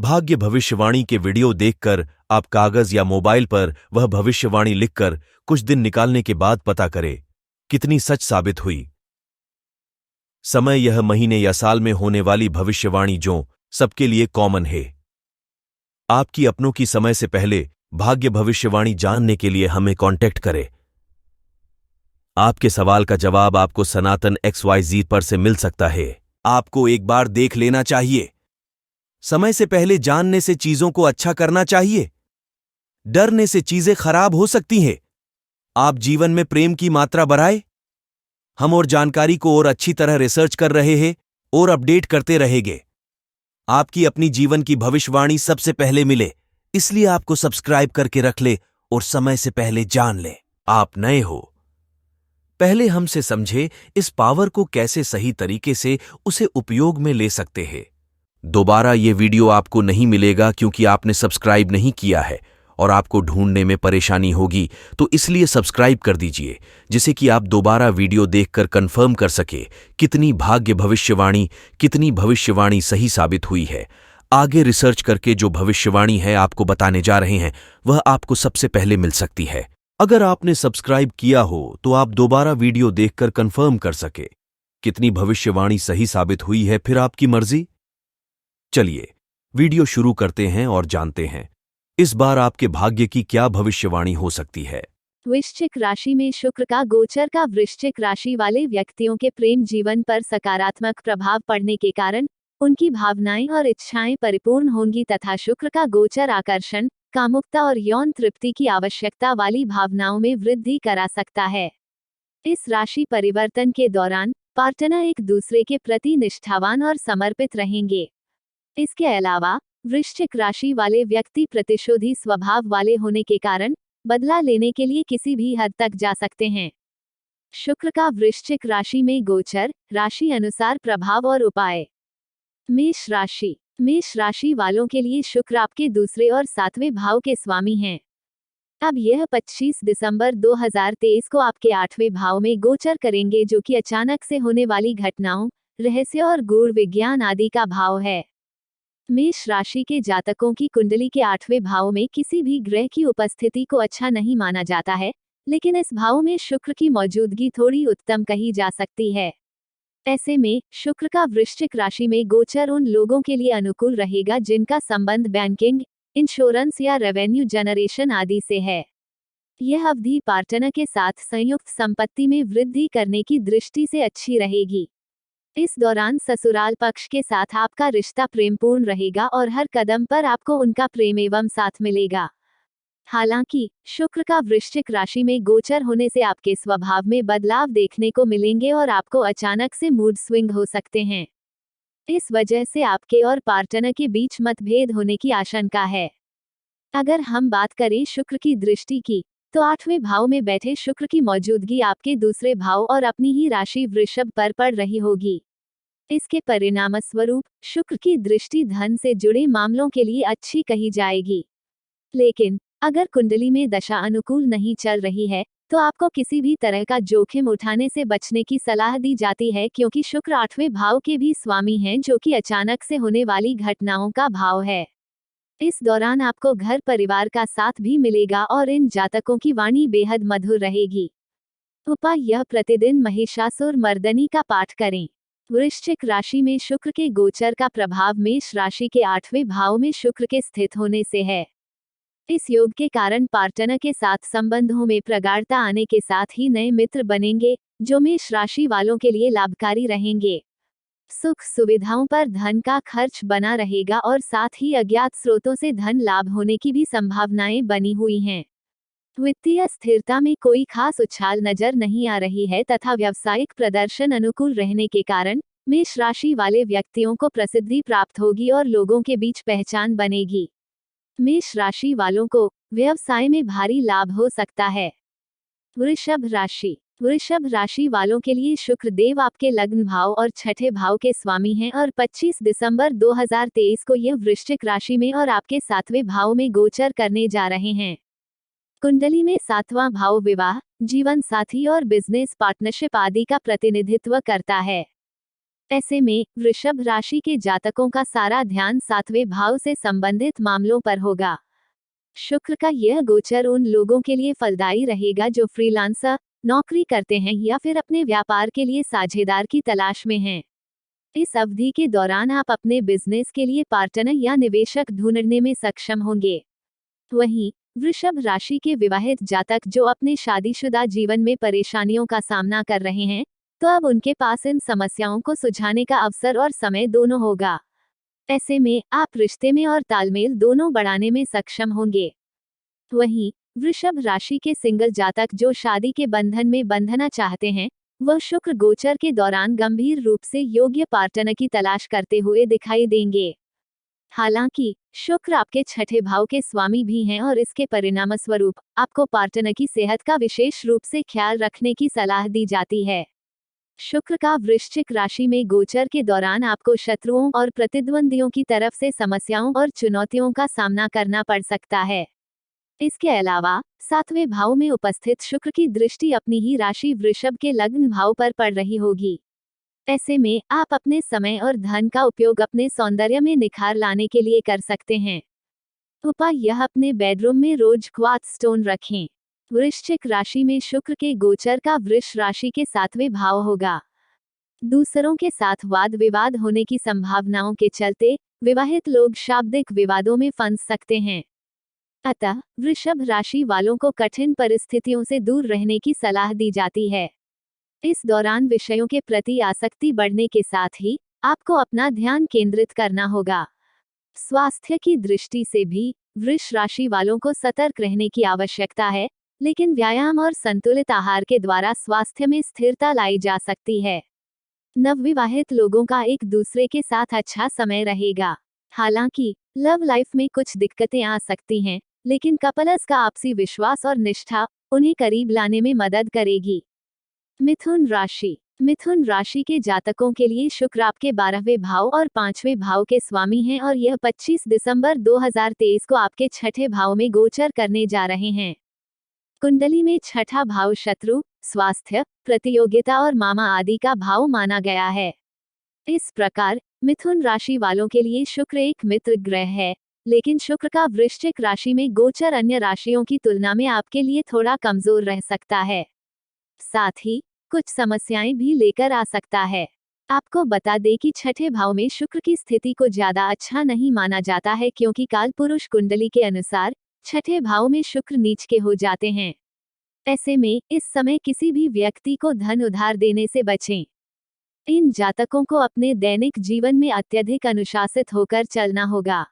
भाग्य भविष्यवाणी के वीडियो देखकर आप कागज या मोबाइल पर वह भविष्यवाणी लिखकर कुछ दिन निकालने के बाद पता करें कितनी सच साबित हुई। समय यह महीने या साल में होने वाली भविष्यवाणी जो सबके लिए कॉमन है। आपकी अपनों की समय से पहले भाग्य भविष्यवाणी जानने के लिए हमें कांटेक्ट करें। आपके सवाल का जवाब आपको सनातन XYZ पर से मिल सकता है। आपको एक बार देख लेना चाहिए। समय से पहले जानने से चीजों को अच्छा करना चाहिए। डरने से चीजें खराब हो सकती हैं। आप जीवन में प्रेम की मात्रा बढ़ाए। हम और जानकारी को और अच्छी तरह रिसर्च कर रहे हैं और अपडेट करते रहेंगे। आपकी अपनी जीवन की भविष्यवाणी सबसे पहले मिले, इसलिए आपको सब्सक्राइब करके रख ले और समय से पहले जान ले। आप नए हो, पहले हमसे समझे इस पावर को कैसे सही तरीके से उसे उपयोग में ले सकते हैं। दोबारा ये वीडियो आपको नहीं मिलेगा क्योंकि आपने सब्सक्राइब नहीं किया है और आपको ढूंढने में परेशानी होगी, तो इसलिए सब्सक्राइब कर दीजिए जिससे कि आप दोबारा वीडियो देखकर कंफर्म कर सके कितनी भविष्यवाणी सही साबित हुई है। आगे रिसर्च करके जो भविष्यवाणी है आपको बताने जा रहे हैं वह आपको सबसे पहले मिल सकती है। अगर आपने सब्सक्राइब किया हो तो आप दोबारा वीडियो देखकर कंफर्म कर सके कितनी भविष्यवाणी सही साबित हुई है, फिर आपकी मर्जी। चलिए वीडियो शुरू करते हैं और जानते हैं इस बार आपके भाग्य की क्या भविष्यवाणी हो सकती है। वृश्चिक राशि में शुक्र का गोचर का वृश्चिक राशि वाले व्यक्तियों के प्रेम जीवन पर सकारात्मक प्रभाव पड़ने के कारण उनकी भावनाएं और इच्छाएं परिपूर्ण होंगी तथा शुक्र का गोचर आकर्षण, कामुकता और यौन तृप्ति की आवश्यकता वाली भावनाओं में वृद्धि करा सकता है। इस राशि परिवर्तन के दौरान पार्टनर एक दूसरे के प्रति निष्ठावान और समर्पित रहेंगे। इसके अलावा वृश्चिक राशि वाले व्यक्ति प्रतिशोधी स्वभाव वाले होने के कारण बदला लेने के लिए किसी भी हद तक जा सकते हैं। शुक्र का वृश्चिक राशि में गोचर, राशि अनुसार प्रभाव और उपाय। मेष राशि वालों के लिए शुक्र आपके दूसरे और सातवें भाव के स्वामी हैं। अब यह 25 दिसंबर 2023 को आपके 8वें भाव में गोचर करेंगे जो कि अचानक से होने वाली घटनाओं, रहस्य और गूढ़ विज्ञान आदि का भाव है। मेष राशि के जातकों की कुंडली के 8वें भाव में किसी भी ग्रह की उपस्थिति को अच्छा नहीं माना जाता है, लेकिन इस भाव में शुक्र की मौजूदगी थोड़ी उत्तम कही जा सकती है। ऐसे में शुक्र का वृश्चिक राशि में गोचर उन लोगों के लिए अनुकूल रहेगा जिनका संबंध बैंकिंग, इंश्योरेंस या रेवेन्यू जनरेशन आदि से है। यह अवधि पार्टनर के साथ संयुक्त संपत्ति में वृद्धि करने की दृष्टि से अच्छी रहेगी। इस दौरान ससुराल पक्ष के साथ आपका रिश्ता प्रेमपूर्ण रहेगा और हर कदम पर आपको उनका प्रेम एवं साथ मिलेगा। हालांकि शुक्र का वृश्चिक राशि में गोचर होने से आपके स्वभाव में बदलाव देखने को मिलेंगे और आपको अचानक से मूड स्विंग हो सकते हैं। इस वजह से आपके और पार्टनर के बीच मतभेद होने की आशंका है। अगर हम बात करें शुक्र की दृष्टि की, तो 8वें भाव में बैठे शुक्र की मौजूदगी आपके दूसरे भाव और अपनी ही राशि वृषभ पर पड़ रही होगी। इसके परिणामस्वरूप शुक्र की दृष्टि धन से जुड़े मामलों के लिए अच्छी कही जाएगी। लेकिन अगर कुंडली में दशा अनुकूल नहीं चल रही है तो आपको किसी भी तरह का जोखिम उठाने से बचने की सलाह दी जाती है, क्योंकि शुक्र 8वें भाव के भी स्वामी हैं जो कि अचानक से होने वाली घटनाओं का भाव है। इस दौरान आपको घर परिवार का साथ भी मिलेगा और इन जातकों की वाणी बेहद मधुर रहेगी। उपाय: यह प्रतिदिन महिषासुर मर्दनी का पाठ करें। वृश्चिक राशि में शुक्र के गोचर का प्रभाव मेष राशि के 8वें भाव में शुक्र के स्थित होने से है। इस योग के कारण पार्टनर के साथ संबंधों में प्रगाढ़ता आने के साथ ही नए मित्र बनेंगे जो मेष राशि वालों के लिए लाभकारी रहेंगे। सुख सुविधाओं पर धन का खर्च बना रहेगा और साथ ही अज्ञात स्रोतों से धन लाभ होने की भी संभावनाएं बनी हुई हैं। वित्तीय स्थिरता में कोई खास उछाल नजर नहीं आ रही है तथा व्यावसायिक प्रदर्शन अनुकूल रहने के कारण मेष राशि वाले व्यक्तियों को प्रसिद्धि प्राप्त होगी और लोगों के बीच पहचान बनेगी। मेष राशि वालों को व्यवसाय में भारी लाभ हो सकता है। वृषभ राशि वालों के लिए शुक्र देव आपके लग्न भाव और छठे भाव के स्वामी हैं और 25 दिसंबर 2023 को यह वृश्चिक राशि में और आपके 7वें भाव में गोचर करने जा रहे हैं। कुंडली में 7वां भाव विवाह, जीवन साथी और बिजनेस पार्टनरशिप आदि का प्रतिनिधित्व करता है। ऐसे में वृषभ राशि के जातकों का सारा ध्यान 7वें भाव से संबंधित मामलों पर होगा। शुक्र का यह गोचर उन लोगों के लिए फलदायी रहेगा जो फ्रीलांसर, नौकरी करते हैं या फिर अपने व्यापार के लिए साझेदार की तलाश में हैं। इस अवधि के दौरान आप अपने बिजनेस के लिए पार्टनर या निवेशक ढूंढने में सक्षम होंगे। वहीं वृषभ राशि के विवाहित जातक जो अपने शादीशुदा जीवन में परेशानियों का सामना कर रहे हैं, तो अब उनके पास इन समस्याओं को सुलझाने का अवसर और समय दोनों होगा। ऐसे में आप रिश्ते में और तालमेल दोनों बढ़ाने में सक्षम होंगे। वहीं वृषभ राशि के सिंगल जातक जो शादी के बंधन में बंधना चाहते हैं, वह शुक्र गोचर के दौरान गंभीर रूप से योग्य पार्टनर की तलाश करते हुए दिखाई देंगे। हालांकि शुक्र आपके छठे भाव के स्वामी भी हैं और इसके परिणामस्वरूप आपको पार्टनर की सेहत का विशेष रूप से ख्याल रखने की सलाह दी जाती है। शुक्र का वृश्चिक राशि में गोचर के दौरान आपको शत्रुओं और प्रतिद्वंदियों की तरफ से समस्याओं और चुनौतियों का सामना करना पड़ सकता है। इसके अलावा 7वें भाव में उपस्थित शुक्र की दृष्टि अपनी ही राशि वृषभ के लग्न भाव पर पड़ रही होगी। ऐसे में आप अपने समय और धन का उपयोग अपने सौंदर्य में निखार लाने के लिए कर सकते हैं। उपाय यह अपने बेडरूम में रोज क्वार्ट्ज स्टोन रखें। वृश्चिक राशि में शुक्र के गोचर का वृष राशि के 7वें भाव होगा। दूसरों के साथ वाद विवाद होने की संभावनाओं के चलते विवाहित लोग शाब्दिक विवादों में फंस सकते हैं। अतः वृषभ राशि वालों को कठिन परिस्थितियों से दूर रहने की सलाह दी जाती है। इस दौरान विषयों के प्रति आसक्ति बढ़ने के साथ ही आपको अपना ध्यान केंद्रित करना होगा। स्वास्थ्य की दृष्टि से भी वृष राशि वालों को सतर्क रहने की आवश्यकता है, लेकिन व्यायाम और संतुलित आहार के द्वारा स्वास्थ्य में स्थिरता लाई जा सकती है। नवविवाहित लोगों का एक दूसरे के साथ अच्छा समय रहेगा। हालांकि लव लाइफ में कुछ दिक्कतें आ सकती हैं, लेकिन कपल्स का आपसी विश्वास और निष्ठा उन्हें करीब लाने में मदद करेगी। मिथुन राशि के जातकों के लिए शुक्र आपके 12वें भाव और 5वें भाव के स्वामी हैं और यह 25 दिसंबर 2023 को आपके छठे भाव में गोचर करने जा रहे हैं। कुंडली में छठा भाव शत्रु, स्वास्थ्य, प्रतियोगिता और मामा आदि का भाव माना गया है। इस प्रकार मिथुन राशि वालों के लिए शुक्र एक मित्र ग्रह है, लेकिन शुक्र का वृश्चिक राशि में गोचर अन्य राशियों की तुलना में आपके लिए थोड़ा कमजोर रह सकता है। साथ ही कुछ समस्याएं भी लेकर आ सकता है। आपको बता दें कि छठे भाव में शुक्र की स्थिति को ज्यादा अच्छा नहीं माना जाता है, क्योंकि कालपुरुष कुंडली के अनुसार छठे भाव में शुक्र नीच के हो जाते हैं। ऐसे में इस समय किसी भी व्यक्ति को धन उधार देने से बचें। इन जातकों को अपने दैनिक जीवन में अत्यधिक अनुशासित होकर चलना होगा।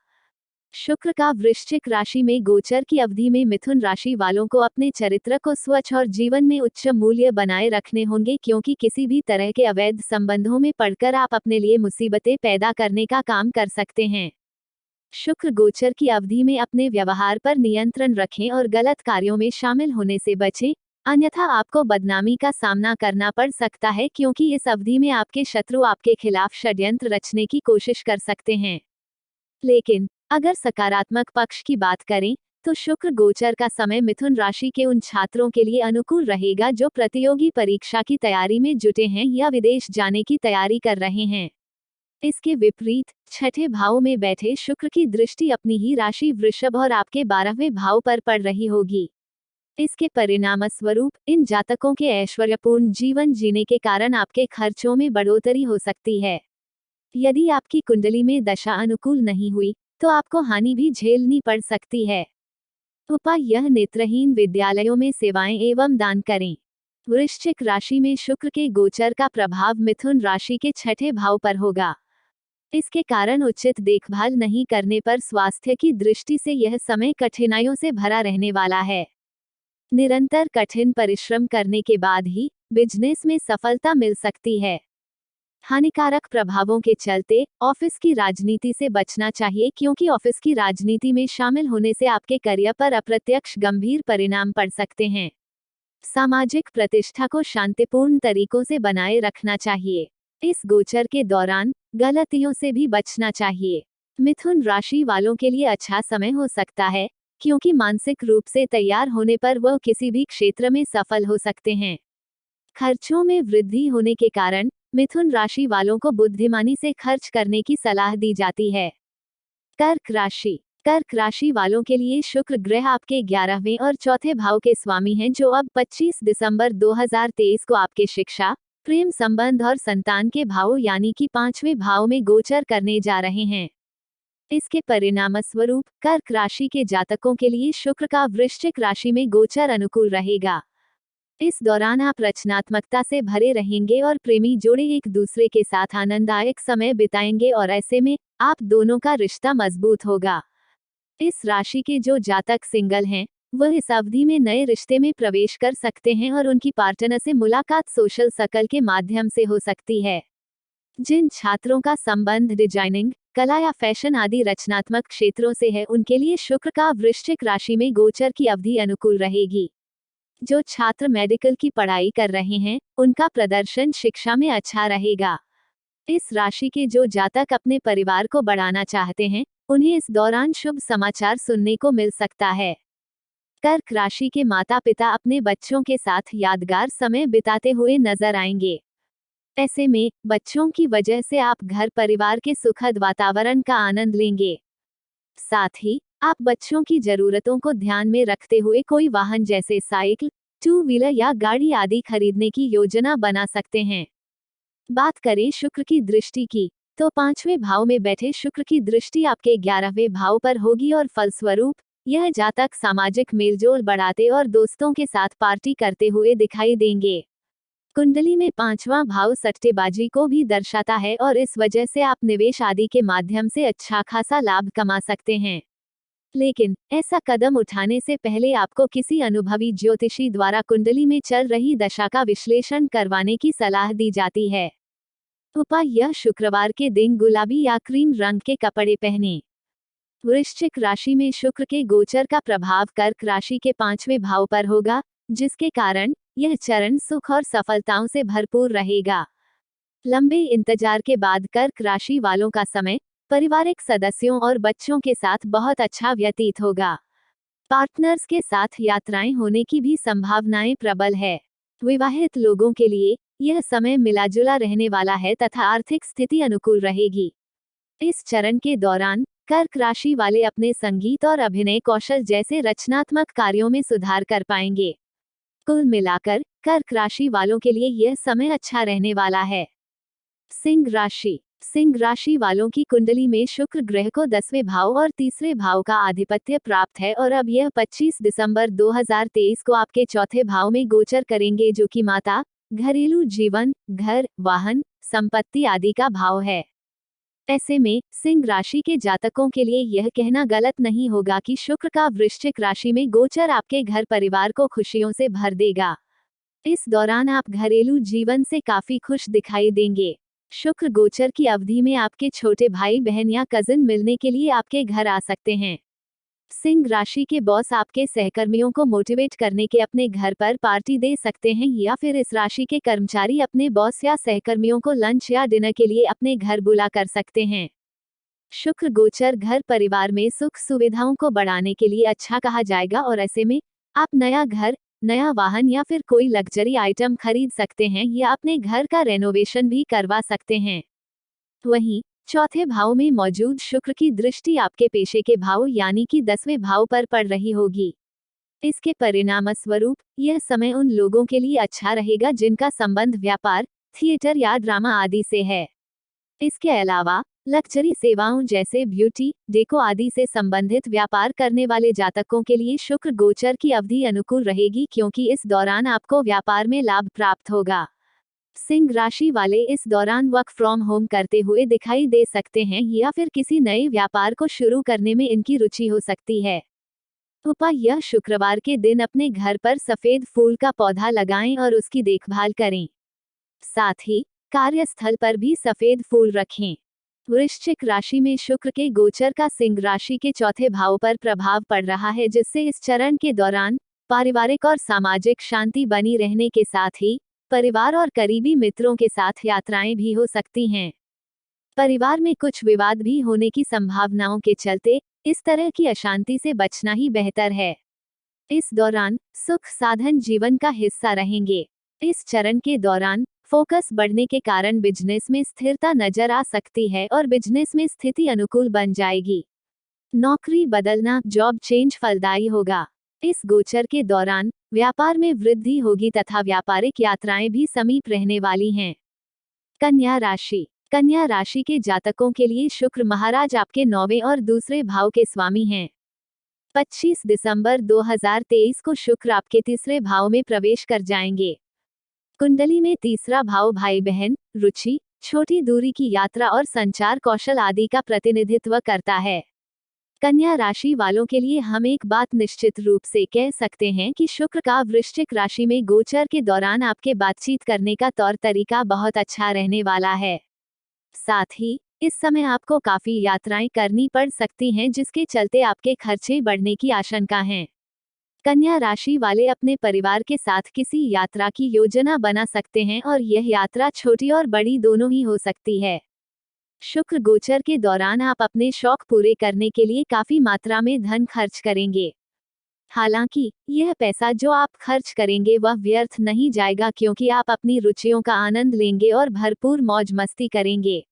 शुक्र का वृश्चिक राशि में गोचर की अवधि में मिथुन राशि वालों को अपने चरित्र को स्वच्छ और जीवन में उच्च मूल्य बनाए रखने होंगे, क्योंकि किसी भी तरह के अवैध संबंधों में पड़कर आप अपने लिए मुसीबतें पैदा करने का काम कर सकते हैं। शुक्र गोचर की अवधि में अपने व्यवहार पर नियंत्रण रखें और गलत कार्यों में शामिल होने से बचें, अन्यथा आपको बदनामी का सामना करना पड़ सकता है, क्योंकि इस अवधि में आपके शत्रु आपके खिलाफ षड्यंत्र रचने की कोशिश कर सकते हैं। लेकिन अगर सकारात्मक पक्ष की बात करें तो शुक्र गोचर का समय मिथुन राशि के उन छात्रों के लिए अनुकूल रहेगा जो प्रतियोगी परीक्षा की तैयारी में जुटे हैं या विदेश जाने की तैयारी कर रहे हैं। इसके विपरीत छठे भाव में बैठे शुक्र की दृष्टि अपनी ही राशि वृषभ और आपके 12वें भाव पर पड़ रही होगी। इसके परिणामस्वरूप इन जातकों के ऐश्वर्यपूर्ण जीवन जीने के कारण आपके खर्चों में बढ़ोतरी हो सकती है। यदि आपकी कुंडली में दशा अनुकूल नहीं हुई तो आपको हानि भी झेलनी पड़ सकती है। उपाय यह नेत्रहीन विद्यालयों में सेवाएं एवं दान करें। वृश्चिक राशि में शुक्र के गोचर का प्रभाव मिथुन राशि के छठे भाव पर होगा। इसके कारण उचित देखभाल नहीं करने पर स्वास्थ्य की दृष्टि से यह समय कठिनाइयों से भरा रहने वाला है। निरंतर कठिन परिश्रम करने के बाद ही बिजनेस में सफलता मिल सकती है। हानिकारक प्रभावों के चलते ऑफिस की राजनीति से बचना चाहिए, क्योंकि ऑफिस की राजनीति में शामिल होने से आपके करियर पर अप्रत्यक्ष गंभीर परिणाम पड़ सकते हैं। सामाजिक प्रतिष्ठा को शांतिपूर्ण तरीकों से बनाए रखना चाहिए। इस गोचर के दौरान गलतियों से भी बचना चाहिए। मिथुन राशि वालों के लिए अच्छा समय हो सकता है, क्योंकि मानसिक रूप से तैयार होने पर वह किसी भी क्षेत्र में सफल हो सकते हैं। खर्चों में वृद्धि होने के कारण मिथुन राशि वालों को बुद्धिमानी से खर्च करने की सलाह दी जाती है। कर्क राशि। कर्क राशि वालों के लिए शुक्र ग्रह आपके 11वें और चौथे भाव के स्वामी हैं, जो अब 25 दिसंबर 2023 को आपके शिक्षा, प्रेम संबंध और संतान के भावों यानी कि 5वें भाव में गोचर करने जा रहे हैं। इसके परिणामस्वरूप कर्क राशि के जातकों के लिए शुक्र का वृश्चिक राशि में गोचर अनुकूल रहेगा। इस दौरान आप रचनात्मकता से भरे रहेंगे और प्रेमी जोड़े एक दूसरे के साथ आनंददायक समय बिताएंगे और ऐसे में आप दोनों का रिश्ता मजबूत होगा। इस राशि के जो जातक सिंगल हैं, वह इस अवधि में नए रिश्ते में प्रवेश कर सकते हैं और उनकी पार्टनर से मुलाकात सोशल सर्कल के माध्यम से हो सकती है। जिन छात्रों का संबंध डिजाइनिंग, कला या फैशन आदि रचनात्मक क्षेत्रों से है, उनके लिए शुक्र का वृश्चिक राशि में गोचर की अवधि अनुकूल रहेगी। जो छात्र मेडिकल की पढ़ाई कर रहे हैं, उनका प्रदर्शन शिक्षा में अच्छा रहेगा। इस राशि के जो जातक अपने परिवार को बढ़ाना चाहते हैं, उन्हें इस दौरान शुभ समाचार सुनने को मिल सकता है। कर्क राशि के माता पिता अपने बच्चों के साथ यादगार समय बिताते हुए नजर आएंगे। ऐसे में बच्चों की वजह से आप घर परिवार के सुखद वातावरण का आनंद लेंगे। साथ ही आप बच्चों की जरूरतों को ध्यान में रखते हुए कोई वाहन जैसे साइकिल, 2 व्हीलर या गाड़ी आदि खरीदने की योजना बना सकते हैं। बात करें शुक्र की दृष्टि की, तो 5वें भाव में बैठे शुक्र की दृष्टि आपके 11वें भाव पर होगी और फलस्वरूप यह जातक सामाजिक मेलजोल बढ़ाते और दोस्तों के साथ पार्टी करते हुए दिखाई देंगे। कुंडली में 5वां भाव सट्टेबाजी को भी दर्शाता है और इस वजह से आप निवेश आदि के माध्यम से अच्छा खासा लाभ कमा सकते हैं। लेकिन ऐसा कदम उठाने से पहले आपको किसी अनुभवी ज्योतिषी द्वारा कुंडली में चल रही दशा का विश्लेषण करवाने की सलाह दी जाती है। उपाय: यह शुक्रवार के दिन गुलाबी या क्रीम रंग के कपड़े पहने। वृश्चिक राशि में शुक्र के गोचर का प्रभाव कर्क राशि के 5वें भाव पर होगा, जिसके कारण यह चरण सुख और सफलताओं से भरपूर रहेगा। लंबे इंतजार के बाद कर्क राशि वालों का समय पारिवारिक सदस्यों और बच्चों के साथ बहुत अच्छा व्यतीत होगा। पार्टनर्स के साथ यात्राएं होने की भी संभावनाएं प्रबल है। विवाहित लोगों के लिए यह समय मिलाजुला रहने वाला है तथा आर्थिक स्थिति अनुकूल रहेगी। इस चरण के दौरान कर्क राशि वाले अपने संगीत और अभिनय कौशल जैसे रचनात्मक कार्यों में सुधार कर पाएंगे। कुल मिलाकर कर्क राशि वालों के लिए यह समय अच्छा रहने वाला है। सिंह राशि। सिंह राशि वालों की कुंडली में शुक्र ग्रह को 10वें भाव और तीसरे भाव का आधिपत्य प्राप्त है और अब यह 25 दिसंबर 2023 को आपके चौथे भाव में गोचर करेंगे, जो कि माता, घरेलू जीवन, घर, वाहन, संपत्ति आदि का भाव है। ऐसे में सिंह राशि के जातकों के लिए यह कहना गलत नहीं होगा कि शुक्र का वृश्चिक राशि में गोचर आपके घर परिवार को खुशियों से भर देगा। इस दौरान आप घरेलू जीवन से काफी खुश दिखाई देंगे। शुक्र गोचर की अवधि में आपके छोटे भाई बहन या कजिन मिलने के लिए आपके घर आ सकते हैं। सिंह राशि के बॉस आपके सहकर्मियों को मोटिवेट करने के अपने घर पर पार्टी दे सकते हैं, या फिर इस राशि के कर्मचारी अपने बॉस या सहकर्मियों को लंच या डिनर के लिए अपने घर बुला कर सकते हैं। शुक्र गोचर घर परिवार में सुख सुविधाओं को बढ़ाने के लिए अच्छा कहा जाएगा और ऐसे में आप नया घर, नया वाहन या फिर कोई लग्जरी आइटम खरीद सकते हैं या अपने घर का रेनोवेशन भी करवा सकते हैं। वहीं चौथे भाव में मौजूद शुक्र की दृष्टि आपके पेशे के भाव यानी कि 10वें भाव पर पड़ रही होगी। इसके परिणामस्वरूप यह समय उन लोगों के लिए अच्छा रहेगा जिनका संबंध व्यापार, थिएटर या ड्रामा आदि से है। इसके अलावा लग्जरी सेवाओं जैसे ब्यूटी, डेको आदि से संबंधित व्यापार करने वाले जातकों के लिए शुक्र गोचर की अवधि अनुकूल रहेगी, क्योंकि इस दौरान आपको व्यापार में लाभ प्राप्त होगा। सिंह राशि वाले इस दौरान वर्क फ्रॉम होम करते हुए दिखाई दे सकते हैं या फिर किसी नए व्यापार को शुरू करने में इनकी रुचि हो सकती है। उपाय: यह शुक्रवार के दिन अपने घर पर सफेद फूल का पौधा लगाएं और उसकी देखभाल करें। साथ ही कार्यस्थल पर भी सफेद फूल रखें। वृश्चिक राशि में शुक्र के गोचर का सिंह राशि के चौथे भाव पर प्रभाव पड़ रहा है, जिससे इस चरण के दौरान पारिवारिक और सामाजिक शांति बनी रहने के साथ ही परिवार और करीबी मित्रों के साथ यात्राएं भी हो सकती हैं। परिवार में कुछ विवाद भी होने की संभावनाओं के चलते इस तरह की अशांति से बचना ही बेहतर है। इस दौरान सुख साधन जीवन का हिस्सा रहेंगे। इस चरण के दौरान फोकस बढ़ने के कारण बिजनेस में स्थिरता नजर आ सकती है और बिजनेस में स्थिति अनुकूल बन जाएगी। नौकरी बदलना, जॉब चेंज फलदायी होगा। इस गोचर के दौरान व्यापार में वृद्धि होगी तथा व्यापारिक यात्राएं भी समीप रहने वाली हैं। कन्या राशि। कन्या राशि के जातकों के लिए शुक्र महाराज आपके 9वें और दूसरे भाव के स्वामी हैं। 25 दिसंबर 2023 को शुक्र आपके तीसरे भाव में प्रवेश कर जाएंगे। कुंडली में तीसरा भाव भाई बहन, रुचि, छोटी दूरी की यात्रा और संचार कौशल आदि का प्रतिनिधित्व करता है। कन्या राशि वालों के लिए हम एक बात निश्चित रूप से कह सकते हैं कि शुक्र का वृश्चिक राशि में गोचर के दौरान आपके बातचीत करने का तौर तरीका बहुत अच्छा रहने वाला है। साथ ही इस समय आपको काफी यात्राएं करनी पड़ सकती हैं, जिसके चलते आपके खर्चे बढ़ने की आशंका है। कन्या राशि वाले अपने परिवार के साथ किसी यात्रा की योजना बना सकते हैं और यह यात्रा छोटी और बड़ी दोनों ही हो सकती है। शुक्र गोचर के दौरान आप अपने शौक पूरे करने के लिए काफी मात्रा में धन खर्च करेंगे। हालांकि यह पैसा जो आप खर्च करेंगे वह व्यर्थ नहीं जाएगा, क्योंकि आप अपनी रुचियों का आनंद लेंगे और भरपूर मौज मस्ती करेंगे।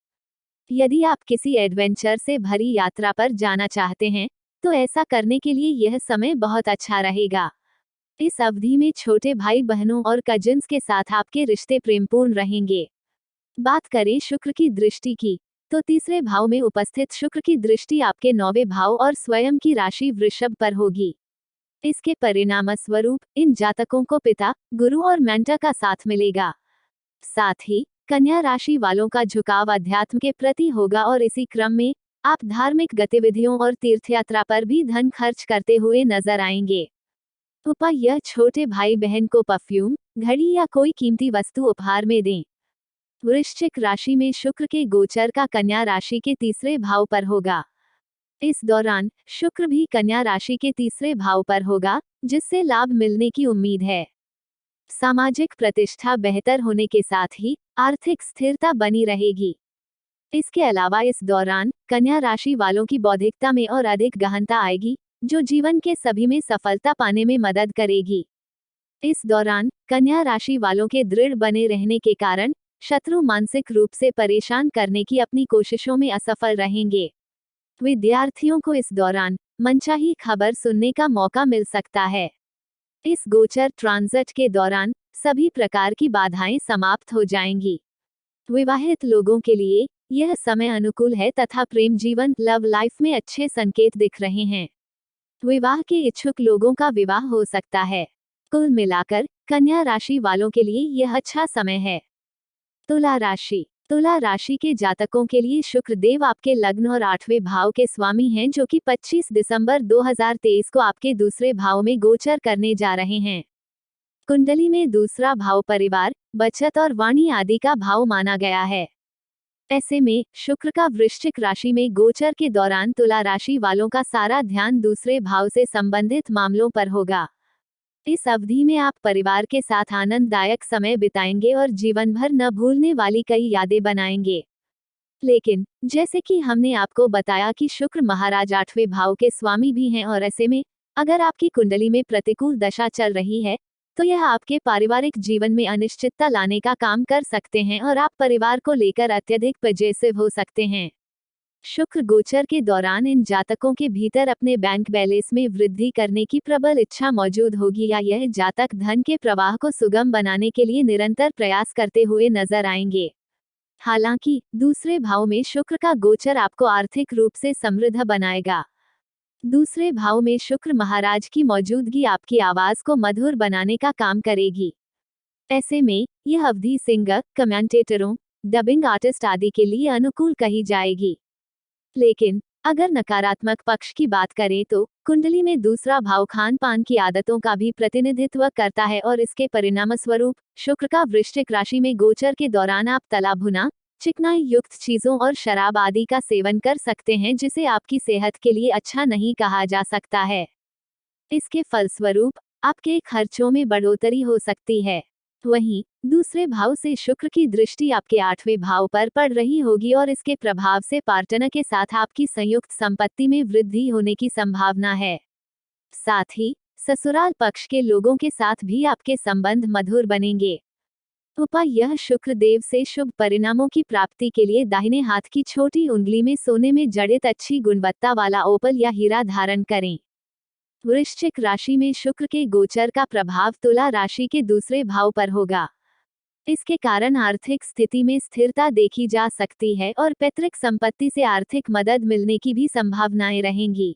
यदि आप किसी एडवेंचर से भरी यात्रा पर जाना चाहते हैं तो ऐसा करने के लिए यह समय बहुत अच्छा रहेगा। इस अवधि में छोटे भाई बहनों और कजिन्स के साथ आपके रिश्ते प्रेमपूर्ण रहेंगे। बात करें शुक्र की दृष्टि की, तो तीसरे भाव में उपस्थित शुक्र की दृष्टि आपके 9वें भाव और स्वयं की राशि वृषभ पर होगी। इसके परिणाम स्वरूप इन जातकों को पिता, गुरु और मेंटर का साथ मिलेगा। साथ ही कन्या राशि वालों का झुकाव अध्यात्म के प्रति होगा और इसी क्रम में आप धार्मिक गतिविधियों और तीर्थयात्रा पर भी धन खर्च करते हुए नजर आएंगे। उपाय: यह छोटे भाई बहन को परफ्यूम, घड़ी या कोई कीमती वस्तु उपहार में दें। वृश्चिक राशि में शुक्र के गोचर का कन्या राशि के तीसरे भाव पर होगा। इस दौरान शुक्र भी कन्या राशि के तीसरे भाव पर होगा, जिससे लाभ मिलने की उम्मीद है। सामाजिक प्रतिष्ठा बेहतर होने के साथ ही आर्थिक स्थिरता बनी रहेगी। इसके अलावा इस दौरान कन्या राशि वालों की बौद्धिकता में और अधिक गहनता आएगी, जो जीवन के सभी में सफलता पाने में मदद करेगी। इस दौरान कन्या राशि वालों के दृढ़ बने रहने के कारण शत्रु मानसिक रूप से परेशान करने की अपनी कोशिशों में असफल रहेंगे। विद्यार्थियों को इस दौरान मनचाही खबर सुनने का मौका मिल सकता है। इस गोचर ट्रांजिट के दौरान सभी प्रकार की बाधाएं समाप्त हो जाएंगी। विवाहित लोगों के लिए यह समय अनुकूल है तथा प्रेम जीवन, लव लाइफ में अच्छे संकेत दिख रहे हैं। विवाह के इच्छुक लोगों का विवाह हो सकता है। कुल मिलाकर कन्या राशि वालों के लिए यह अच्छा समय है। तुला राशि। तुला राशि के जातकों के लिए शुक्र देव आपके लग्न और 8वें भाव के स्वामी हैं, जो कि 25 दिसंबर 2023 को आपके दूसरे भाव में गोचर करने जा रहे हैं। कुंडली में दूसरा भाव परिवार, बचत और वाणी आदि का भाव माना गया है। ऐसे में शुक्र का वृश्चिक राशि में गोचर के दौरान तुला राशि वालों का सारा ध्यान दूसरे भाव से संबंधित मामलों पर होगा। इस अवधि में आप परिवार के साथ आनंददायक समय बिताएंगे और जीवन भर न भूलने वाली कई यादें बनाएंगे। लेकिन जैसे कि हमने आपको बताया कि शुक्र महाराज 8वें भाव के स्वामी भी हैं, और ऐसे में अगर आपकी कुंडली में प्रतिकूल दशा चल रही है तो यह आपके पारिवारिक जीवन में अनिश्चितता लाने का काम कर सकते हैं और आप परिवार को लेकर अत्यधिक पजेसिव हो सकते हैं। शुक्र गोचर के दौरान इन जातकों के भीतर अपने बैंक बैलेंस में वृद्धि करने की प्रबल इच्छा मौजूद होगी, या यह जातक धन के प्रवाह को सुगम बनाने के लिए निरंतर प्रयास करते हुए नजर आएंगे। हालांकि दूसरे भाव में शुक्र का गोचर आपको आर्थिक रूप से समृद्ध बनाएगा। दूसरे भाव में शुक्र महाराज की मौजूदगी आपकी आवाज को मधुर बनाने का काम करेगी। ऐसे में यह अवधि सिंगर, कमेंटेटरों, डबिंग आर्टिस्ट आदि के लिए अनुकूल कही जाएगी। लेकिन अगर नकारात्मक पक्ष की बात करें तो कुंडली में दूसरा भाव खान पान की आदतों का भी प्रतिनिधित्व करता है, और इसके परिणामस्वरूप शुक्र का वृश्चिक राशि में गोचर के दौरान आप तला भुना, चिकनाई युक्त चीजों और शराब आदि का सेवन कर सकते हैं, जिसे आपकी सेहत के लिए अच्छा नहीं कहा जा सकता है। इसके फलस्वरूप आपके खर्चों में बढ़ोतरी हो सकती है। वहीं दूसरे भाव से शुक्र की दृष्टि आपके 8वें भाव पर पड़ रही होगी, और इसके प्रभाव से पार्टनर के साथ आपकी संयुक्त संपत्ति में वृद्धि होने की संभावना है। साथ ही ससुराल पक्ष के लोगों के साथ भी आपके संबंध मधुर बनेंगे। उपाय यह शुक्र देव से शुभ परिणामों की प्राप्ति के लिए दाहिने हाथ की छोटी उंगली में सोने में जड़ित अच्छी गुणवत्ता वाला ओपल या हीरा धारण करें। वृश्चिक राशि में शुक्र के गोचर का प्रभाव तुला राशि के दूसरे भाव पर होगा। इसके कारण आर्थिक स्थिति में स्थिरता देखी जा सकती है और पैतृक संपत्ति से आर्थिक मदद मिलने की भी संभावनाएं रहेंगी।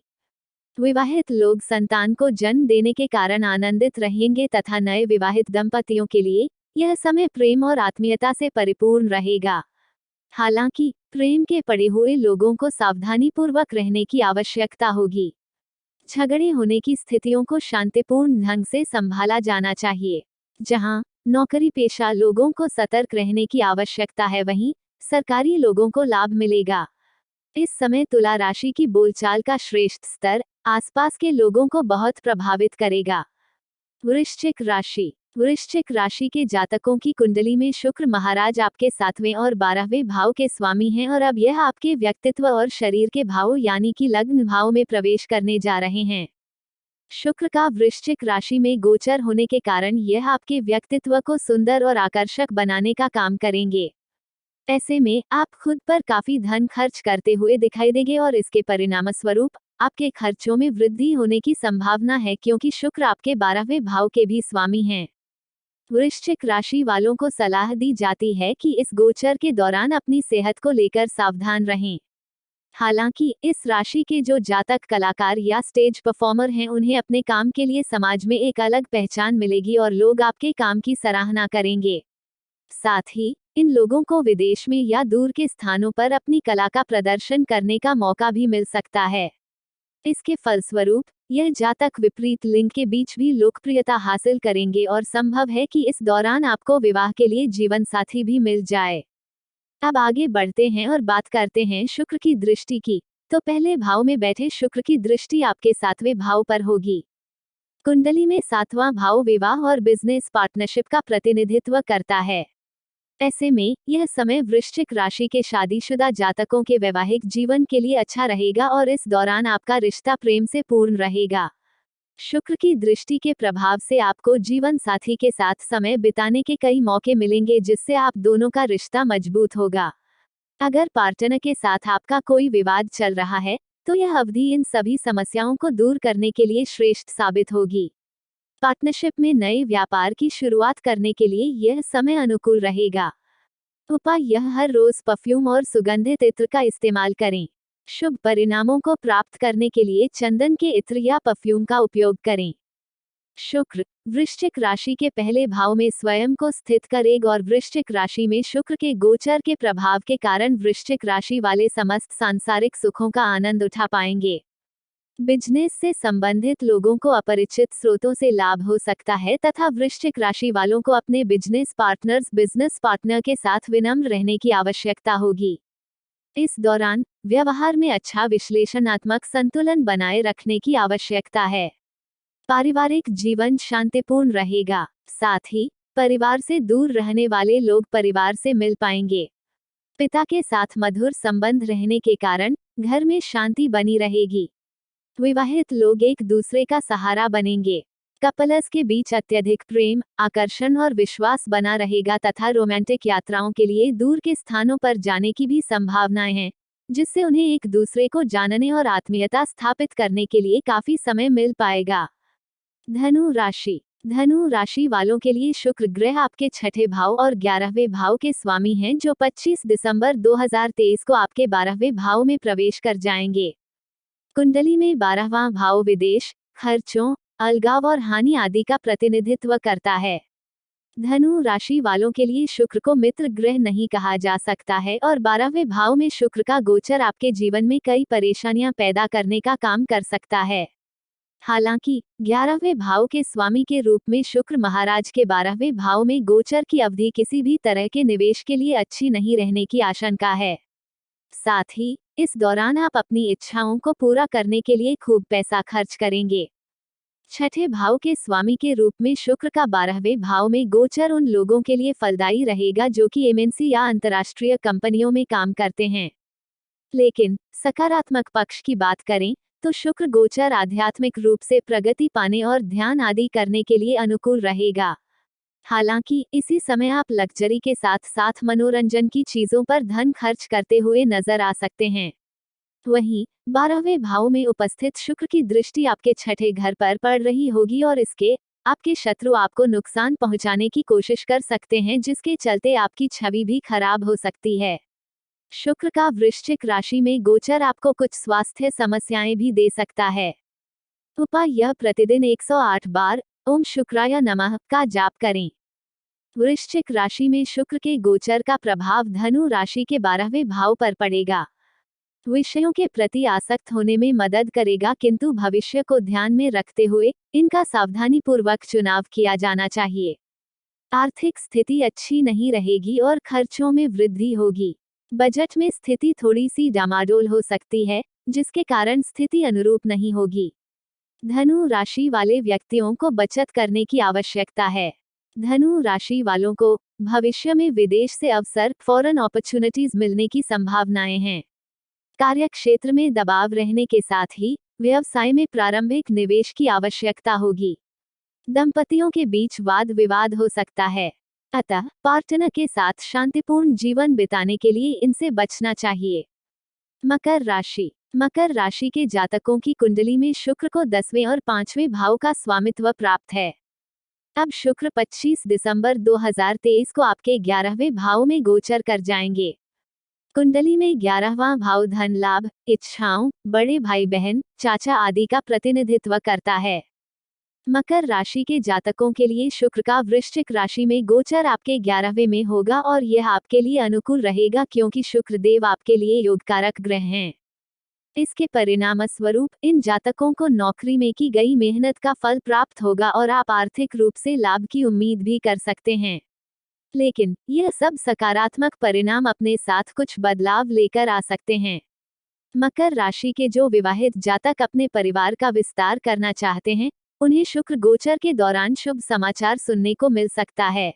विवाहित लोग संतान को जन्म देने के कारण आनंदित रहेंगे तथा नए विवाहित दंपतियों के लिए यह समय प्रेम और आत्मीयता से परिपूर्ण रहेगा। हालांकि प्रेम के पड़े हुए लोगों को सावधानीपूर्वक रहने की आवश्यकता होगी। झगड़े होने की स्थितियों को शांतिपूर्ण ढंग से संभाला जाना चाहिए। जहां नौकरी पेशा लोगों को सतर्क रहने की आवश्यकता है, वहीं सरकारी लोगों को लाभ मिलेगा। इस समय तुला राशि की बोलचाल का श्रेष्ठ स्तर आसपास के लोगों को बहुत प्रभावित करेगा। वृश्चिक राशि के जातकों की कुंडली में शुक्र महाराज आपके 7वें और 12वें भाव के स्वामी हैं और अब यह आपके व्यक्तित्व और शरीर के भावों यानी कि लग्न भाव में प्रवेश करने जा रहे हैं। शुक्र का वृश्चिक राशि में गोचर होने के कारण यह आपके व्यक्तित्व को सुंदर और आकर्षक बनाने का काम करेंगे। ऐसे में आप खुद पर काफी धन खर्च करते हुए दिखाई देंगे और इसके परिणामस्वरूप आपके खर्चों में वृद्धि होने की संभावना है, क्योंकि शुक्र आपके 12वें भाव के भी स्वामी हैं। वृश्चिक राशि वालों को सलाह दी जाती है कि इस गोचर के दौरान अपनी सेहत को लेकर सावधान रहें। हालांकि इस राशि के जो जातक कलाकार या स्टेज परफॉर्मर हैं, उन्हें अपने काम के लिए समाज में एक अलग पहचान मिलेगी और लोग आपके काम की सराहना करेंगे। साथ ही इन लोगों को विदेश में या दूर के स्थानों पर अपनी कला का प्रदर्शन करने का मौका भी मिल सकता है। इसके फलस्वरूप यह जातक विपरीत लिंग के बीच भी लोकप्रियता हासिल करेंगे और संभव है कि इस दौरान आपको विवाह के लिए जीवन साथी भी मिल जाए। अब आगे बढ़ते हैं और बात करते हैं शुक्र की दृष्टि की। तो पहले भाव में बैठे शुक्र की दृष्टि आपके 7वें भाव पर होगी। कुंडली में 7वां भाव विवाह और बिजनेस पार्टनरशिप का प्रतिनिधित्व करता है। ऐसे में यह समय वृश्चिक राशि के शादीशुदा जातकों के वैवाहिक जीवन के लिए अच्छा रहेगा और इस दौरान आपका रिश्ता प्रेम से पूर्ण रहेगा। शुक्र की दृष्टि के प्रभाव से आपको जीवन साथी के साथ समय बिताने के कई मौके मिलेंगे, जिससे आप दोनों का रिश्ता मजबूत होगा। अगर पार्टनर के साथ आपका कोई विवाद चल रहा है, तो यह अवधि इन सभी समस्याओं को दूर करने के लिए श्रेष्ठ साबित होगी। पार्टनरशिप में नए व्यापार की शुरुआत करने के लिए यह समय अनुकूल रहेगा। उपाय यह हर रोज परफ्यूम और सुगंधित इत्र का इस्तेमाल करें। शुभ परिणामों को प्राप्त करने के लिए चंदन के इत्र या परफ्यूम का उपयोग करें। शुक्र वृश्चिक राशि के पहले भाव में स्वयं को स्थित करेगा और वृश्चिक राशि में शुक्र के गोचर के प्रभाव के कारण वृश्चिक राशि वाले समस्त सांसारिक सुखों का आनंद उठा पाएंगे। बिजनेस से संबंधित लोगों को अपरिचित स्रोतों से लाभ हो सकता है तथा वृश्चिक राशि वालों को अपने बिजनेस पार्टनर के साथ विनम्र रहने की आवश्यकता होगी। इस दौरान व्यवहार में अच्छा विश्लेषणात्मक संतुलन बनाए रखने की आवश्यकता है। पारिवारिक जीवन शांतिपूर्ण रहेगा। साथ ही परिवार से दूर रहने वाले लोग परिवार से मिल पाएंगे। पिता के साथ मधुर संबंध रहने के कारण घर में शांति बनी रहेगी। विवाहित लोग एक दूसरे का सहारा बनेंगे। कपल्स के बीच अत्यधिक प्रेम, आकर्षण और विश्वास बना रहेगा तथा रोमांटिक यात्राओं के लिए दूर के स्थानों पर जाने की भी संभावनाएं हैं, जिससे उन्हें एक दूसरे को जानने और आत्मीयता स्थापित करने के लिए काफी समय मिल पाएगा। धनु राशि वालों के लिए शुक्र ग्रह आपके 6ठे भाव और 11वें भाव के स्वामी हैं, जो 25 दिसंबर 2023 को आपके 12वें भाव में प्रवेश कर जाएंगे। कुंडली में 12वां भाव विदेश, खर्चों, अलगाव और हानि आदि का प्रतिनिधित्व करता है। धनु राशि वालों के लिए शुक्र को मित्र ग्रह नहीं कहा जा सकता है और 12वें भाव में शुक्र का गोचर आपके जीवन में कई परेशानियां पैदा करने का काम कर सकता है। हालांकि 11वें भाव के स्वामी के रूप में शुक्र महाराज के 12वें भाव में गोचर की अवधि किसी भी तरह के निवेश के लिए अच्छी नहीं रहने की आशंका है। साथ ही इस दौरान आप अपनी इच्छाओं को पूरा करने के लिए खूब पैसा खर्च करेंगे। 6ठे भाव के स्वामी के रूप में शुक्र का 12वें भाव में गोचर उन लोगों के लिए फलदायी रहेगा जो कि एमएनसी या अंतर्राष्ट्रीय कंपनियों में काम करते हैं। लेकिन सकारात्मक पक्ष की बात करें तो शुक्र गोचर आध्यात्मिक रूप से प्रगति पाने और ध्यान आदि करने के लिए अनुकूल रहेगा। हालांकि इसी समय आप लग्जरी के साथ साथ मनोरंजन की चीजों पर धन खर्च करते हुए नजर आ सकते हैं। वहीं 12वें भाव में उपस्थित शुक्र की दृष्टि आपके छठे घर पर पड़ रही होगी और इसके आपके शत्रु आपको नुकसान पहुंचाने की कोशिश कर सकते हैं, जिसके चलते आपकी छवि भी खराब हो सकती है। शुक्र का वृश्चिक राशि में गोचर आपको कुछ स्वास्थ्य समस्याएं भी दे सकता है। उपाय यह प्रतिदिन 108 बार ओम शुक्राय नमः का जाप करें। वृश्चिक राशि में शुक्र के गोचर का प्रभाव धनु राशि के 12वें भाव पर पड़ेगा। विषयों के प्रति आसक्त होने में मदद करेगा, किंतु भविष्य को ध्यान में रखते हुए इनका सावधानीपूर्वक चुनाव किया जाना चाहिए। आर्थिक स्थिति अच्छी नहीं रहेगी और खर्चों में वृद्धि होगी। बजट में स्थिति थोड़ी सी डामाडोल हो सकती है, जिसके कारण स्थिति अनुरूप नहीं होगी। धनु राशि वाले व्यक्तियों को बचत करने की आवश्यकता है। धनु राशि वालों को भविष्य में विदेश से अवसर फॉरेन अपॉर्चुनिटीज मिलने की संभावनाएं हैं। कार्य क्षेत्र में दबाव रहने के साथ ही व्यवसाय में प्रारंभिक निवेश की आवश्यकता होगी। दंपतियों के बीच वाद विवाद हो सकता है, अतः पार्टनर के साथ शांतिपूर्ण जीवन बिताने के लिए इनसे बचना चाहिए। मकर राशि के जातकों की कुंडली में शुक्र को 10वें और 5वें भाव का स्वामित्व प्राप्त है। अब शुक्र 25 दिसंबर 2023 को आपके 11वें भाव में गोचर कर जाएंगे। कुंडली में 11वां भाव धन लाभ, इच्छाओं, बड़े भाई बहन, चाचा आदि का प्रतिनिधित्व करता है। मकर राशि के जातकों के लिए शुक्र का वृश्चिक राशि में गोचर आपके 11वें में होगा और यह आपके लिए अनुकूल रहेगा, क्योंकि शुक्र देव आपके लिए योगकारक ग्रह हैं। इसके परिणाम स्वरूप इन जातकों को नौकरी में की गई मेहनत का फल प्राप्त होगा और आप आर्थिक रूप से लाभ की उम्मीद भी कर सकते हैं। लेकिन यह सब सकारात्मक परिणाम अपने साथ कुछ बदलाव लेकर आ सकते हैं। मकर राशि के जो विवाहित जातक अपने परिवार का विस्तार करना चाहते हैं, उन्हें शुक्र गोचर के दौरान शुभ समाचार सुनने को मिल सकता है।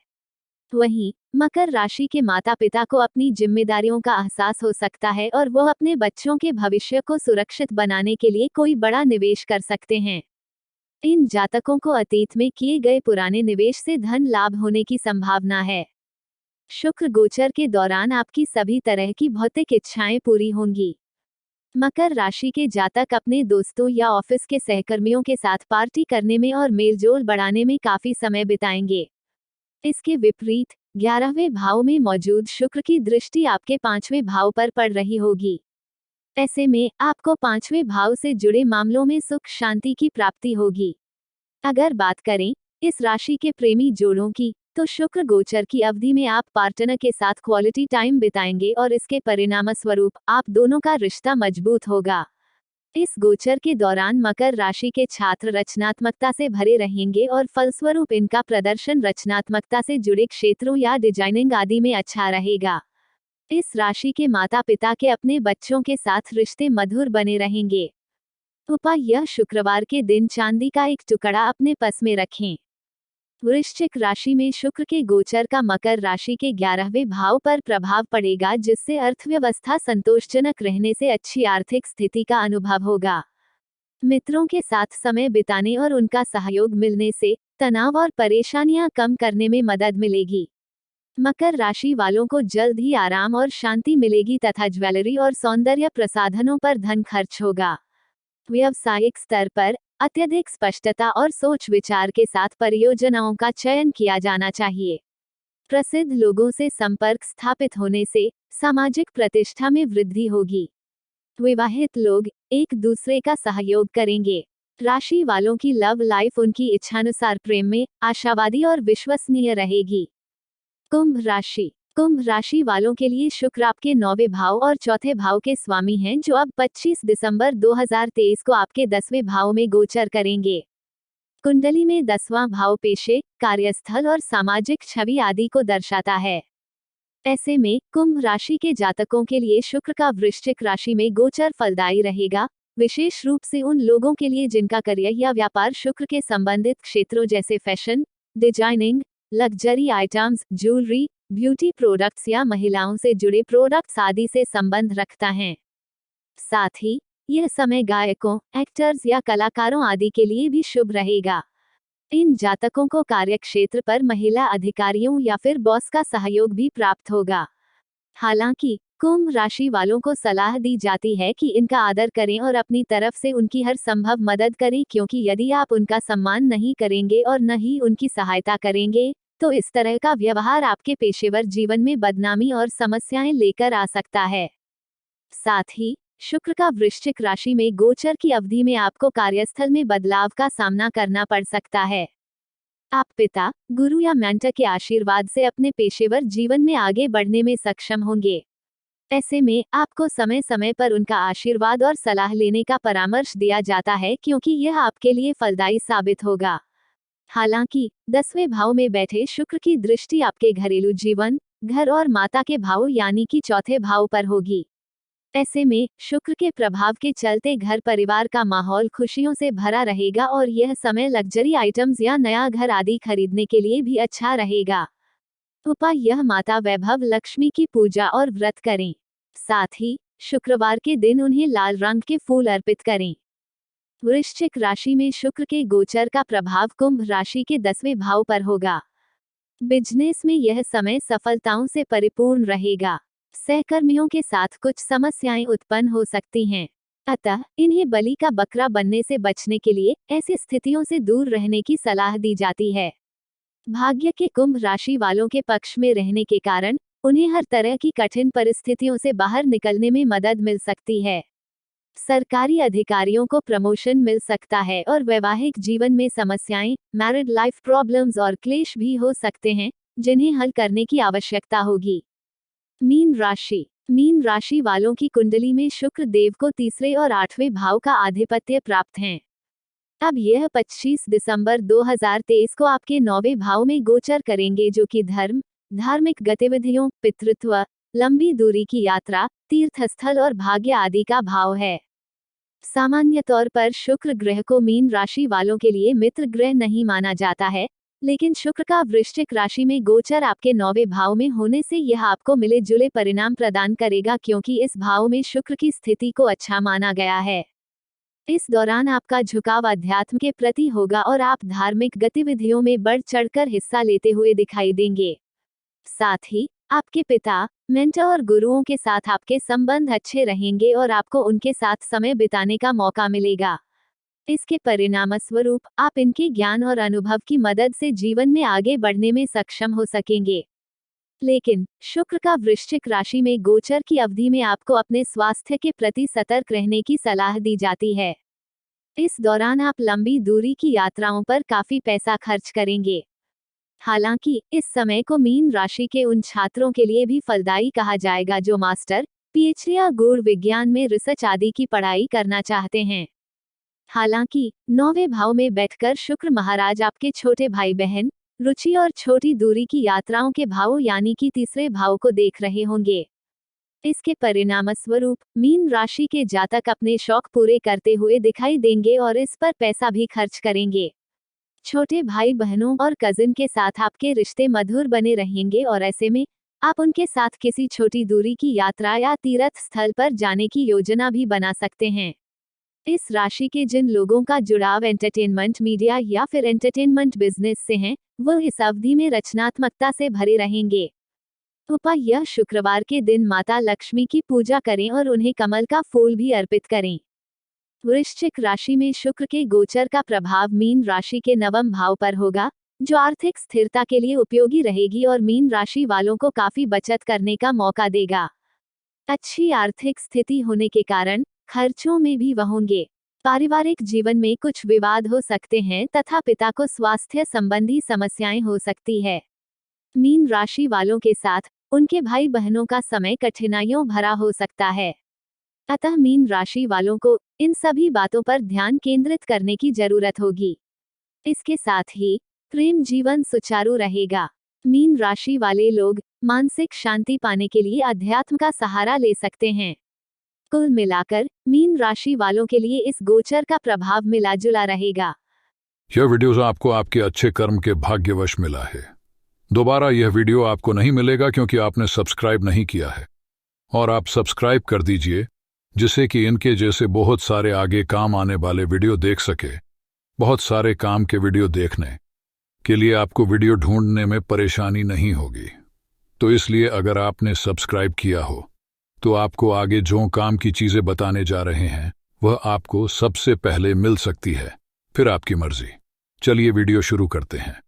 वहीं मकर राशि के माता पिता को अपनी जिम्मेदारियों का एहसास हो सकता है और वो अपने बच्चों के भविष्य को सुरक्षित बनाने के लिए कोई बड़ा निवेश कर सकते हैं। इन जातकों को अतीत में किए गए पुराने निवेश से धन लाभ होने की संभावना है। शुक्र गोचर के दौरान आपकी सभी तरह की भौतिक इच्छाएं पूरी होंगी। मकर राशि के जातक अपने दोस्तों या ऑफिस के सहकर्मियों के साथ पार्टी करने में और मेलजोल बढ़ाने में काफी समय बिताएंगे। इसके विपरीत 11वें भाव में मौजूद शुक्र की दृष्टि आपके 5वें भाव पर पड़ रही होगी। ऐसे में आपको 5वें भाव से जुड़े मामलों में सुख शांति की प्राप्ति होगी। अगर बात करें इस राशि के प्रेमी जोड़ों की, तो शुक्र गोचर की अवधि में आप पार्टनर के साथ क्वालिटी टाइम बिताएंगे और इसके परिणाम स्वरूप आप दोनों का रिश्ता मजबूत होगा। इस गोचर के दौरान मकर राशि के छात्र रचनात्मकता से भरे रहेंगे और फलस्वरूप इनका प्रदर्शन रचनात्मकता से जुड़े क्षेत्रों या डिजाइनिंग आदि में अच्छा रहेगा। इस राशि के माता पिता के अपने बच्चों के साथ रिश्ते मधुर बने रहेंगे। उपाय यह शुक्रवार के दिन चांदी का एक टुकड़ा अपने पास में रखें। वृश्चिक राशि में शुक्र के गोचर का मकर राशि के 11वें भाव पर प्रभाव पड़ेगा, जिससे अर्थव्यवस्था संतोषजनक रहने से अच्छी आर्थिक स्थिति का अनुभव होगा। मित्रों के साथ समय बिताने और उनका सहयोग मिलने से तनाव और परेशानियां कम करने में मदद मिलेगी। मकर राशि वालों को जल्द ही आराम और शांति मिलेगी तथा ज्वेलरी और सौंदर्य प्रसाधनों पर धन खर्च होगा। व्यावसायिक स्तर पर अत्यधिक स्पष्टता और सोच विचार के साथ परियोजनाओं का चयन किया जाना चाहिए। प्रसिद्ध लोगों से संपर्क स्थापित होने से सामाजिक प्रतिष्ठा में वृद्धि होगी। विवाहित लोग एक दूसरे का सहयोग करेंगे। राशि वालों की लव लाइफ उनकी इच्छानुसार प्रेम में आशावादी और विश्वसनीय रहेगी। कुंभ राशि वालों के लिए शुक्र आपके 9वें भाव और चौथे भाव के स्वामी हैं, जो अब 25 दिसंबर 2023 को आपके 10वें भाव में गोचर करेंगे। कुंडली में 10वां भाव पेशे, कार्यस्थल और सामाजिक छवि आदि को दर्शाता है। ऐसे में कुंभ राशि के जातकों के लिए शुक्र का वृश्चिक राशि में गोचर फलदायी रहेगा, विशेष रूप से उन लोगों के लिए जिनका करियर या व्यापार शुक्र के संबंधित क्षेत्रों जैसे fashion, designing, luxury items, jewellery, beauty products या महिलाओं से जुड़े प्रोडक्ट्स आदि से संबंध रखता है। साथ ही यह समय गायकों, एक्टर्स या कलाकारों आदि के लिए भी शुभ रहेगा। इन जातकों को कार्यक्षेत्र पर महिला अधिकारियों या फिर बॉस का सहयोग भी प्राप्त होगा। हालांकि कुंभ राशि वालों को सलाह दी जाती है कि इनका आदर करें और अपनी तरफ से उनकी हर संभव मदद करें, क्योंकि यदि आप उनका सम्मान नहीं करेंगे और न ही उनकी सहायता करेंगे तो इस तरह का व्यवहार आपके पेशेवर जीवन में बदनामी और समस्याएं लेकर आ सकता है। साथ ही शुक्र का वृश्चिक राशि में गोचर की अवधि में आपको कार्यस्थल में बदलाव का सामना करना पड़ सकता है। आप पिता, गुरु या मेंटर के आशीर्वाद से अपने पेशेवर जीवन में आगे बढ़ने में सक्षम होंगे। ऐसे में आपको समय समय पर उनका आशीर्वाद और सलाह लेने का परामर्श दिया जाता है, क्योंकि यह आपके लिए फलदायी साबित होगा। हालांकि 10वें भाव में बैठे शुक्र की दृष्टि आपके घरेलू जीवन, घर और माता के भाव यानी कि चौथे भाव पर होगी। ऐसे में शुक्र के प्रभाव के चलते घर परिवार का माहौल खुशियों से भरा रहेगा और यह समय लग्जरी आइटम्स या नया घर आदि खरीदने के लिए भी अच्छा रहेगा। उपाय: यह माता वैभव लक्ष्मी की पूजा और व्रत करें। साथ ही शुक्रवार के दिन उन्हें लाल रंग के फूल अर्पित करें। वृश्चिक राशि में शुक्र के गोचर का प्रभाव कुंभ राशि के 10वें भाव पर होगा। बिजनेस में यह समय सफलताओं से परिपूर्ण रहेगा। सहकर्मियों के साथ कुछ समस्याएं उत्पन्न हो सकती हैं, अतः इन्हें बलि का बकरा बनने से बचने के लिए ऐसी स्थितियों से दूर रहने की सलाह दी जाती है। भाग्य के कुंभ राशि वालों के पक्ष में रहने के कारण उन्हें हर तरह की कठिन परिस्थितियों से बाहर निकलने में मदद मिल सकती है। सरकारी अधिकारियों को प्रमोशन मिल सकता है और वैवाहिक जीवन में समस्याएं, मैरिड लाइफ प्रॉब्लम्स और क्लेश भी हो सकते हैं, जिन्हें हल करने की आवश्यकता होगी। मीन राशि वालों की कुंडली में शुक्र देव को 3 और 8वें भाव का आधिपत्य प्राप्त है। अब यह 25 दिसंबर 2023 को आपके 9वें भाव में गोचर करेंगे, जो कि धर्म, धार्मिक गतिविधियों, पितृत्व, लंबी दूरी की यात्रा, तीर्थ स्थल और भाग्य आदि का भाव है। सामान्य तौर पर शुक्र ग्रह को मीन राशि वालों के लिए मित्र ग्रह नहीं माना जाता है, लेकिन शुक्र का वृश्चिक राशि में गोचर आपके 9वें भाव में होने से यह आपको मिले जुले परिणाम प्रदान करेगा, क्योंकि इस भाव में शुक्र की स्थिति को अच्छा माना गया है। इस दौरान आपका झुकाव अध्यात्म के प्रति होगा और आप धार्मिक गतिविधियों में बढ़ चढ़कर हिस्सा लेते हुए दिखाई देंगे। साथ ही आपके पिता, मेंटर और गुरुओं के साथ आपके संबंध अच्छे रहेंगे और आपको उनके साथ समय बिताने का मौका मिलेगा। इसके परिणामस्वरूप आप इनके ज्ञान और अनुभव की मदद से जीवन में आगे बढ़ने में सक्षम हो सकेंगे। लेकिन शुक्र का वृश्चिक राशि में गोचर की अवधि में आपको अपने स्वास्थ्य के प्रति सतर्क रहने की सलाह दी जाती है। इस दौरान आप लंबी दूरी की यात्राओं पर काफी पैसा खर्च करेंगे। हालांकि इस समय को मीन राशि के उन छात्रों के लिए भी फलदायी कहा जाएगा जो मास्टर, पीएचडी या गूढ़ विज्ञान में रिसर्च आदि की पढ़ाई करना चाहते हैं। हालांकि 9वें भाव में बैठकर शुक्र महाराज आपके छोटे भाई बहन, रुचि और छोटी दूरी की यात्राओं के भाव यानी कि 3 भाव को देख रहे होंगे। इसके परिणामस्वरूप मीन राशि के जातक अपने शौक पूरे करते हुए दिखाई देंगे और इस पर पैसा भी खर्च करेंगे। छोटे भाई बहनों और कजिन के साथ आपके रिश्ते मधुर बने रहेंगे और ऐसे में आप उनके साथ किसी छोटी दूरी की यात्रा या तीर्थ स्थल पर जाने की योजना भी बना सकते हैं। इस राशि के जिन लोगों का जुड़ाव एंटरटेनमेंट मीडिया या फिर एंटरटेनमेंट बिजनेस से है, वह इस अवधि में रचनात्मकता से भरे रहेंगे। उपाय: यह शुक्रवार के दिन माता लक्ष्मी की पूजा करें और उन्हें कमल का फूल भी अर्पित करें। वृश्चिक राशि में शुक्र के गोचर का प्रभाव मीन राशि के 9वें भाव पर होगा, जो आर्थिक स्थिरता के लिए उपयोगी रहेगी और मीन राशि वालों को काफी बचत करने का मौका देगा। अच्छी आर्थिक स्थिति होने के कारण खर्चों में भी वह होंगे। पारिवारिक जीवन में कुछ विवाद हो सकते हैं तथा पिता को स्वास्थ्य संबंधी समस्याएं हो सकती है। मीन राशि वालों के साथ उनके भाई बहनों का समय कठिनाइयों भरा हो सकता है, अतः मीन राशि वालों को इन सभी बातों पर ध्यान केंद्रित करने की जरूरत होगी। इसके साथ ही प्रेम जीवन सुचारू रहेगा। मीन राशि वाले लोग मानसिक शांति पाने के लिए अध्यात्म का सहारा ले सकते हैं। कुल मिलाकर मीन राशि वालों के लिए इस गोचर का प्रभाव मिला जुला रहेगा। यह वीडियो आपको आपके अच्छे कर्म के भाग्यवश मिला है। दोबारा यह वीडियो आपको नहीं मिलेगा क्योंकि आपने सब्सक्राइब नहीं किया है, और आप सब्सक्राइब कर दीजिए जिससे कि इनके जैसे बहुत सारे आगे काम आने वाले वीडियो देख सके। बहुत सारे काम के वीडियो देखने के लिए आपको वीडियो ढूंढने में परेशानी नहीं होगी। तो इसलिए अगर आपने सब्सक्राइब किया हो तो आपको आगे जो काम की चीजें बताने जा रहे हैं वह आपको सबसे पहले मिल सकती है। फिर आपकी मर्जी। चलिए वीडियो शुरू करते हैं।